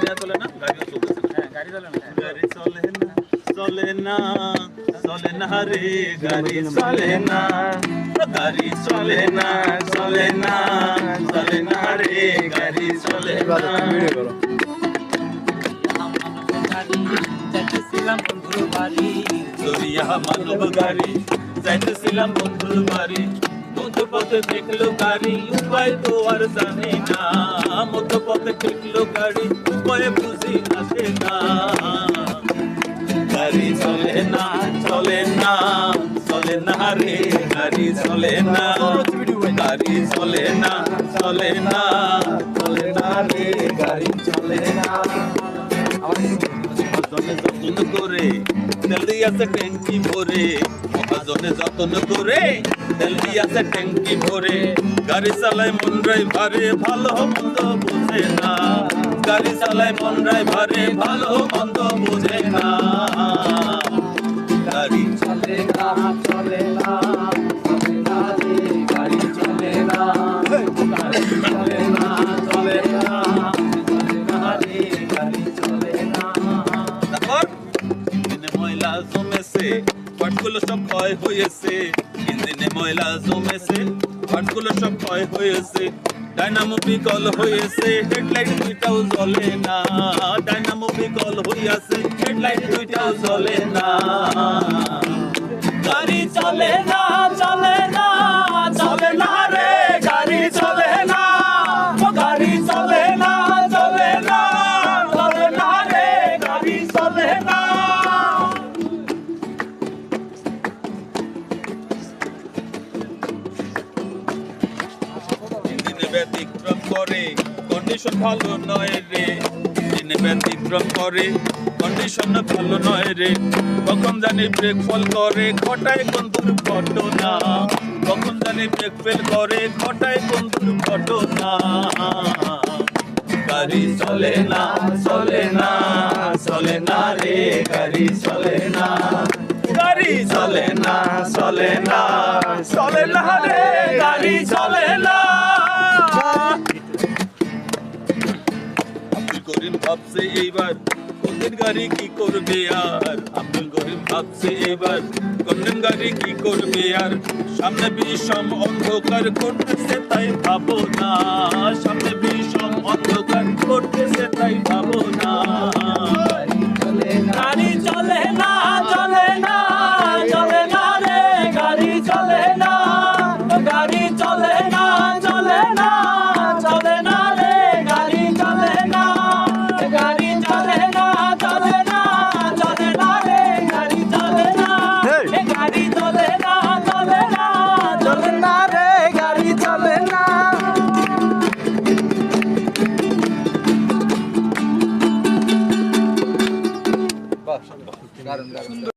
চলে না, গাড়িও চলতেছে না। হ্যাঁ গাড়ি চলে না। গাড়ি চলে না, চলে না, চলে না রে, গাড়ি চলে না, গাড়ি চলে না, চলে না, চলে না রে, গাড়ি চলে না। যাইতেছিলাম বন্ধুর বাড়ি, দরিয়া মানব গাড়ি, যাইতেছিলাম বন্ধুর বাড়ি, মধ্যপথে দেখলো গাড়ি, উপায় তো আর জানি না, মধ্যপথে দেখলো গাড়ি, উপায় বুঝি আসে না। গাড়ি চলে না, চলে না, চলে না রে, গাড়ি চলে না, গাড়ি চলে না, চলে না, চলে না রে, গাড়ি চলে না। মহাজনে যতন করে তেল দিয়াছে ট্যাঙ্কি ভরে, মহাজনে যতন করে তেল দিয়াছে ট্যাঙ্কি ভরে, গাড়ি চালায় মন ড্রাইভারে ভালো মন্দ বোঝে না, গাড়ি চালায় মন ড্রাইভারে ভালো মন্দ বোঝে না। গাড়ি চলে না, চলে না, চলে না রে, গাড়ি চলে না, গাড়ি চলে না, চলে না, চলে না রে, গাড়ি চলে না। তারপর ইঞ্জিনে ময়লা জমেছে, পার্টগুলো সব ক্ষয় হয়েছে, ইঞ্জিনে ময়লা জমেছে, পার্টগুলো সব ক্ষয় হয়েছে, ডাইনামো বিকল হয়েছে, হেডলাইট দুইটাও জ্বলে না, ডাইনামো বিকল হইয়াছে, হেডলাইট দুইটাও জ্বলে না। গাড়ি চলে না, চলে না, চলে না রে, গাড়ি চলে না, গাড়ি চলে না, চলে না, চলে না রে, গাড়ি চলে না। ইঞ্জিনে ব্যতিক্রম করে, কন্ডিশন ভালো নয় রে, ইঞ্জিনে ব্যতিক্রম করে, কন্ডিশন ভালো নয় রে, কখন জানি ব্রেক ফল করে, ঘটায় কোন দুর্ঘটনা, কখন জানি ব্রেক ফেল করে, ঘটায় কোন দুর্ঘটনা। গাড়ি চলে না, চলে না, চলে না রে, গাড়ি চলে না, গাড়ি চলে না, চলে না, চলে না রে, গাড়ি চলে না। আব্দুল করিম ভাবছে এইবার কোনদিন গাড়ি কি করবে আর, আব্দুল করিম ভাবছে এবার কোনদিন গাড়ি কি করবে আর, সামনে বিষম অন্ধকার ঘটছে তাই ভাবো